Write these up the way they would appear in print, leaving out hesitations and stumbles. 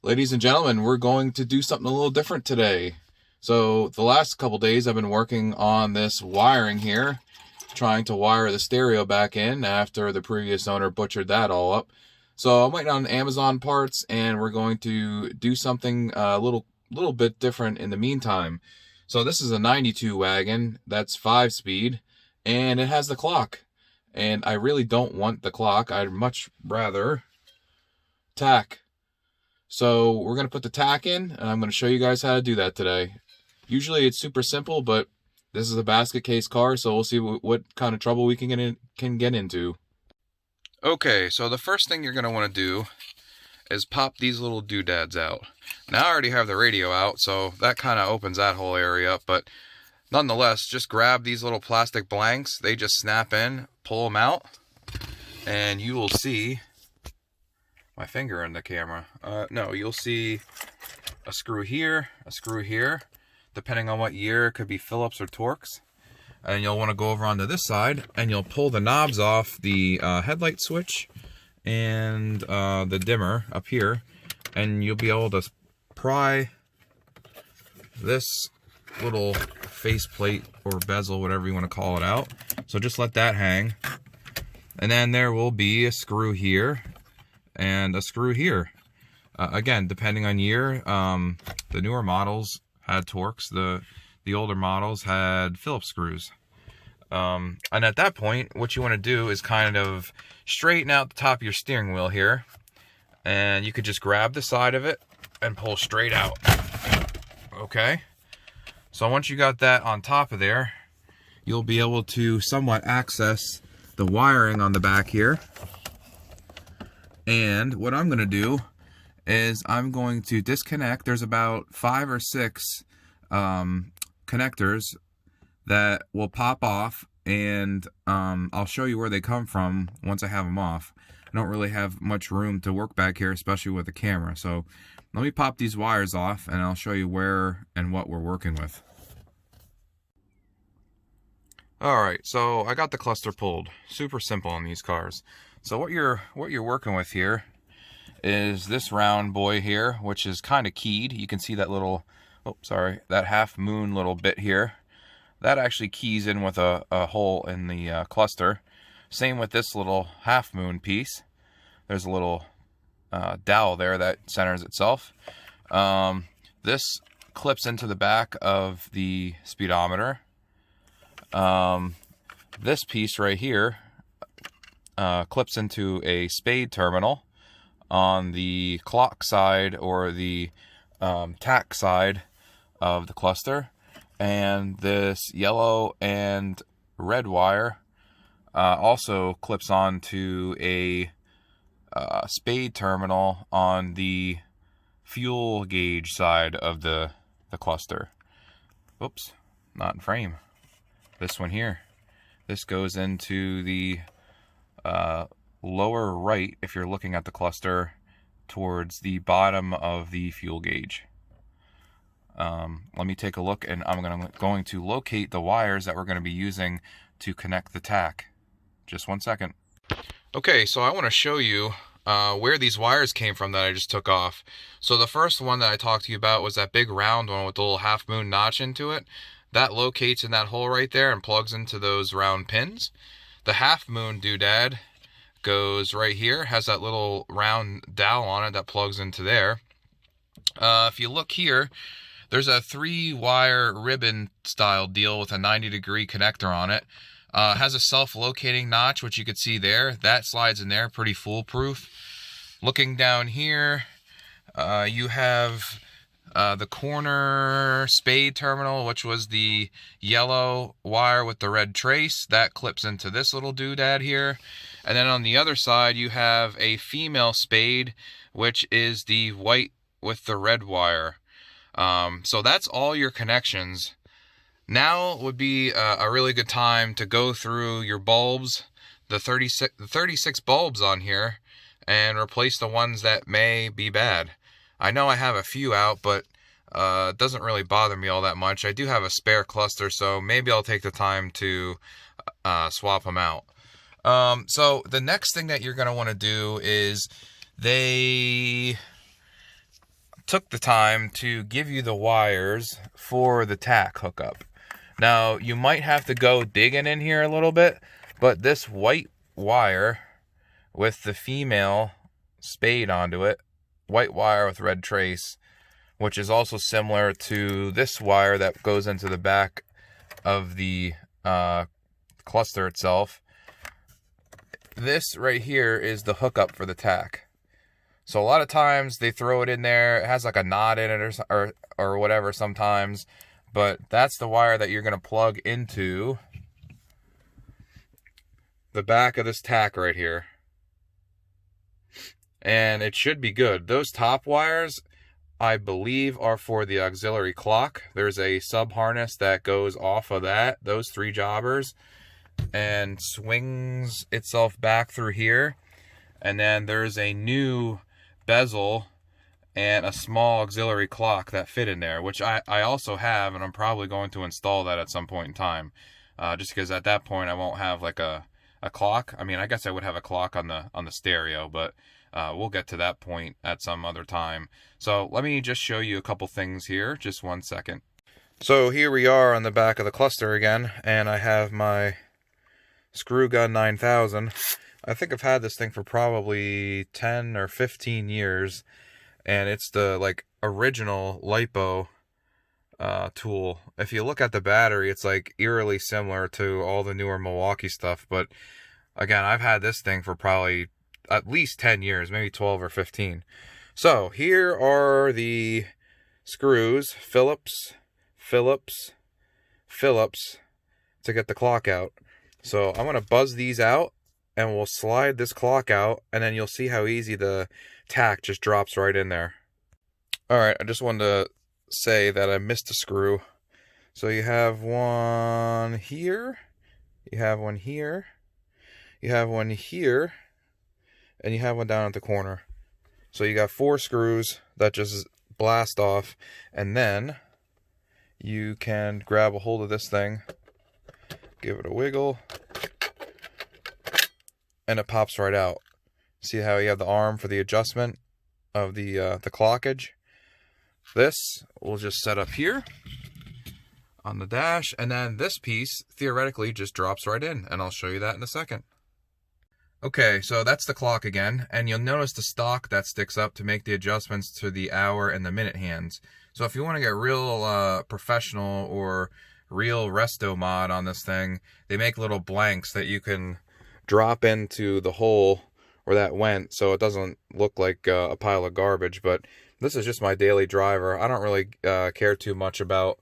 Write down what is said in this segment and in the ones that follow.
Ladies and gentlemen, we're going to do something a little different today. So the last couple days I've been working on this wiring here, trying to wire the stereo back in after the previous owner butchered that all up. So I'm waiting on Amazon parts, and we're going to do something a little bit different in the meantime. So this is a 92 wagon, that's 5-speed, and it has the clock. And I really don't want the clock. I'd much rather tach. So we're going to put the tach in, and I'm going to show you guys how to do that today. Usually it's super simple, but this is a basket case car, so we'll see what kind of trouble we can get into. Okay, so the first thing you're going to want to do is pop these little doodads out. Now I already have the radio out, so that kind of opens that whole area up, but nonetheless, just grab these little plastic blanks. They just snap in, pull them out, and you will see my finger in the camera. No, you'll see a screw here, a screw here. Depending on what year, it could be Phillips or Torx. And you'll want to go over onto this side, and you'll pull the knobs off the headlight switch and the dimmer up here, and you'll be able to pry this little faceplate or bezel, whatever you want to call it, out. So just let that hang. And then there will be a screw here and a screw here. Again, depending on year, the newer models had Torx, the older models had Phillips screws. And at that point, what you want to do is kind of straighten out the top of your steering wheel here, and you could just grab the side of it and pull straight out. Okay? So once you got that on top of there, you'll be able to somewhat access the wiring on the back here. And what I'm going to do is I'm going to disconnect. There's about 5 or 6 connectors that will pop off, and I'll show you where they come from once I have them off. I don't really have much room to work back here, especially with the camera. So let me pop these wires off, and I'll show you where and what we're working with. Alright, so I got the cluster pulled. Super simple on these cars. So what you're working with here is this round boy here, which is kind of keyed. You can see that little, that half moon little bit here. That actually keys in with a hole in the cluster. Same with this little half moon piece. There's a little dowel there that centers itself. This clips into the back of the speedometer. This piece right here clips into a spade terminal on the clock side or the tach side of the cluster, and this yellow and red wire also clips onto a spade terminal on the fuel gauge side of the cluster. Oops, not in frame. This one here. This goes into the lower right if you're looking at the cluster towards the bottom of the fuel gauge. Let me take a look, and I'm going to locate the wires that we're going to be using to connect the tach. Just 1 second. Okay, so I want to show you where these wires came from that I just took off. So the first one that I talked to you about was that big round one with the little half moon notch into it. That locates in that hole right there and plugs into those round pins. The half moon doodad goes right here, has that little round dowel on it that plugs into there. If you look here, there's a 3-wire ribbon style deal with a 90-degree connector on it. Has a self-locating notch, which you can see there. That slides in there, pretty foolproof. Looking down here, you have the corner spade terminal, which was the yellow wire with the red trace. That clips into this little doodad here. And then on the other side, you have a female spade, which is the white with the red wire. So that's all your connections. Now would be a really good time to go through your bulbs, the 36 bulbs on here, and replace the ones that may be bad. I know I have a few out, but it doesn't really bother me all that much. I do have a spare cluster, so maybe I'll take the time to swap them out. So the next thing that you're going to want to do is took the time to give you the wires for the tach hookup. Now, you might have to go digging in here a little bit, but this white wire with the female spade onto it, white wire with red trace, which is also similar to this wire that goes into the back of the cluster itself. This right here is the hookup for the tach. So a lot of times they throw it in there, it has like a knot in it or whatever sometimes, but that's the wire that you're going to plug into the back of this tach right here. And it should be good. Those top wires, I believe, are for the auxiliary clock. There's a sub harness that goes off of that, those 3 jobbers, and swings itself back through here. And then there's a new bezel and a small auxiliary clock that fit in there, which I also have, and I'm probably going to install that at some point in time, just because at that point I won't have like a clock. I mean, I guess I would have a clock on the stereo, but we'll get to that point at some other time. So let me just show you a couple things here, just one second. So here we are on the back of the cluster again, and I have my Screw Gun 9000. I think I've had this thing for probably 10 or 15 years, and it's the like original LiPo tool. If you look at the battery, it's like eerily similar to all the newer Milwaukee stuff, but again, I've had this thing for probably at least 10 years, maybe 12 or 15. So here are the screws, Phillips, to get the clock out. So I'm going to buzz these out, and we'll slide this clock out, and then you'll see how easy the tach just drops right in there. Alright, I just wanted to say that I missed a screw. So you have one here, you have one here, you have one here, and you have one down at the corner. So you got 4 screws that just blast off, and then you can grab a hold of this thing, give it a wiggle, and it pops right out. See how you have the arm for the adjustment of the clockage? This will just set up here on the dash, and then this piece theoretically just drops right in, and I'll show you that in a second. Okay, so that's the clock again, and you'll notice the stock that sticks up to make the adjustments to the hour and the minute hands. So if you want to get real professional or real resto mod on this thing, they make little blanks that you can drop into the hole where that went, so it doesn't look like a pile of garbage. But this is just my daily driver. I don't really care too much about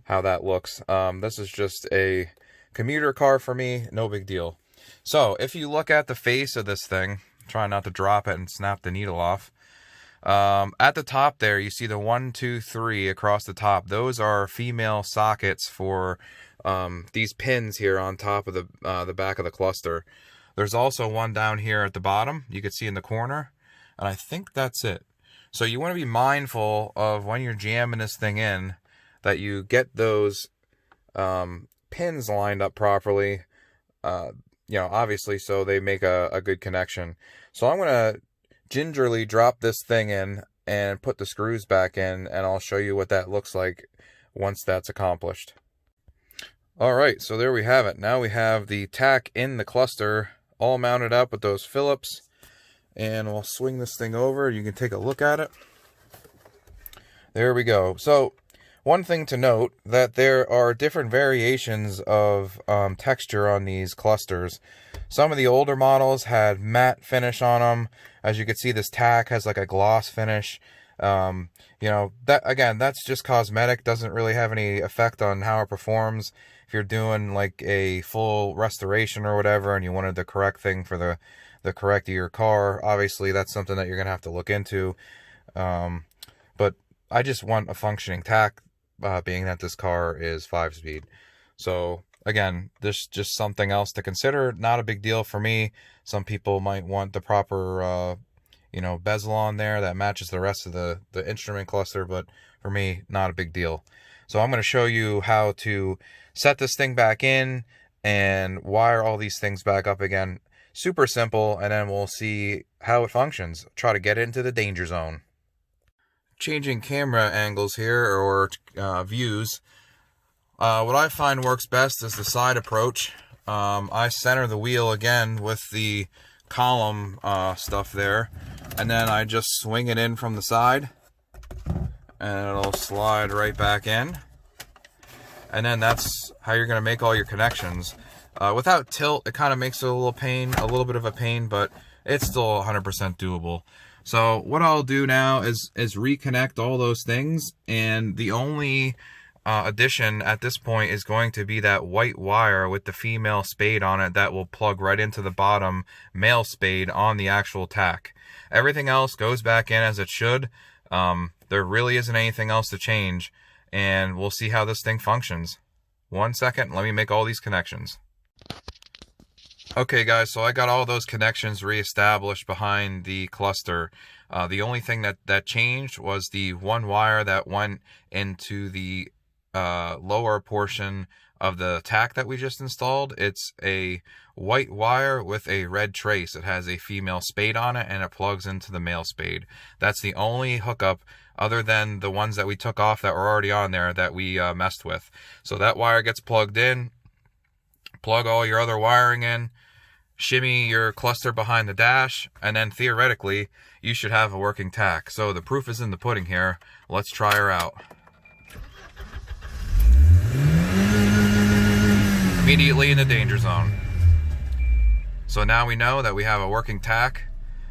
how that looks. This is just a commuter car for me, no big deal. So if you look at the face of this thing, try not to drop it and snap the needle off. At the top there, you see the 1, 2, 3 across the top. Those are female sockets for these pins here on top of the back of the cluster. There's also one down here at the bottom, you can see in the corner, and I think that's it. So you want to be mindful of when you're jamming this thing in, that you get those pins lined up properly, you know, obviously, so they make a good connection. So I'm going to gingerly drop this thing in and put the screws back in, and I'll show you what that looks like once that's accomplished. Alright, so there we have it. Now we have the tach in the cluster all mounted up with those Phillips, and we'll swing this thing over. You can take a look at it. There we go. So one thing to note, that there are different variations of texture on these clusters. Some of the older models had matte finish on them. As you can see, this tach has like a gloss finish. You know, that again, that's just cosmetic, doesn't really have any effect on how it performs. If you're doing like a full restoration or whatever, and you wanted the correct thing for the correct of your car, obviously that's something that you're gonna have to look into. But I just want a functioning tach, being that this car is 5-speed. So again, this is just something else to consider. Not a big deal for me. Some people might want the proper you know, bezel on there that matches the rest of the instrument cluster, but for me, not a big deal. So I'm going to show you how to set this thing back in and wire all these things back up again. Super simple, and then we'll see how it functions. Try to get it into the danger zone. changing camera angles here, or views, what I find works best is the side approach. I center the wheel again with the column stuff there, and then I just swing it in from the side, and it'll slide right back in. And then that's how you're going to make all your connections. Without tilt, it kind of makes it a little bit of a pain, but it's still 100% doable. So what I'll do now is reconnect all those things, and the only addition at this point is going to be that white wire with the female spade on it that will plug right into the bottom male spade on the actual tach. Everything else goes back in as it should. There really isn't anything else to change, and we'll see how this thing functions. 1 second, let me make all these connections. Okay guys, so I got all those connections reestablished behind the cluster. The only thing that changed was the one wire that went into the lower portion of the tach that we just installed. It's a white wire with a red trace. It has a female spade on it, and it plugs into the male spade. That's the only hookup, other than the ones that we took off that were already on there that we messed with. So that wire gets plugged in. Plug all your other wiring in, shimmy your cluster behind the dash, and then theoretically you should have a working tach. So the proof is in the pudding here. Let's try her out. Immediately in the danger zone. So now we know that we have a working tach.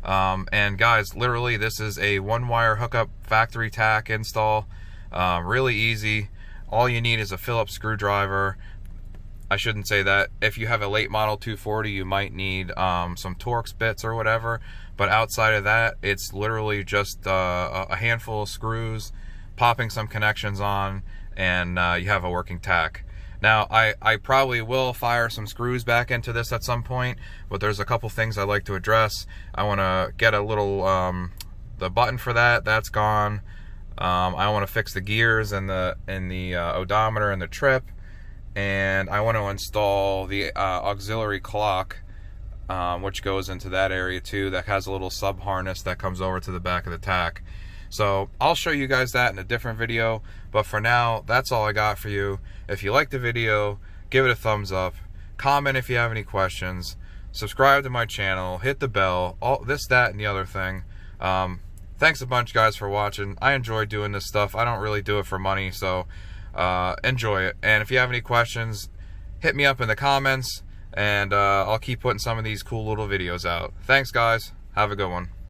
And guys, literally this is a one wire hookup factory tach install. Really easy. All you need is a Phillips screwdriver. I shouldn't say that. If you have a late model 240, you might need some Torx bits or whatever. But outside of that, it's literally just a handful of screws, popping some connections on, and you have a working tach. Now, I probably will fire some screws back into this at some point, but there's a couple things I'd like to address. I want to get a little, the button for that's gone. I want to fix the gears and the odometer and the trip. And I want to install the auxiliary clock, which goes into that area too, that has a little sub harness that comes over to the back of the tach. So I'll show you guys that in a different video, but for now, that's all I got for you. If you liked the video, give it a thumbs up, comment if you have any questions, subscribe to my channel, hit the bell, all this, that, and the other thing. Thanks a bunch, guys, for watching. I enjoy doing this stuff. I don't really do it for money, so enjoy it. And if you have any questions, hit me up in the comments, and I'll keep putting some of these cool little videos out. Thanks, guys. Have a good one.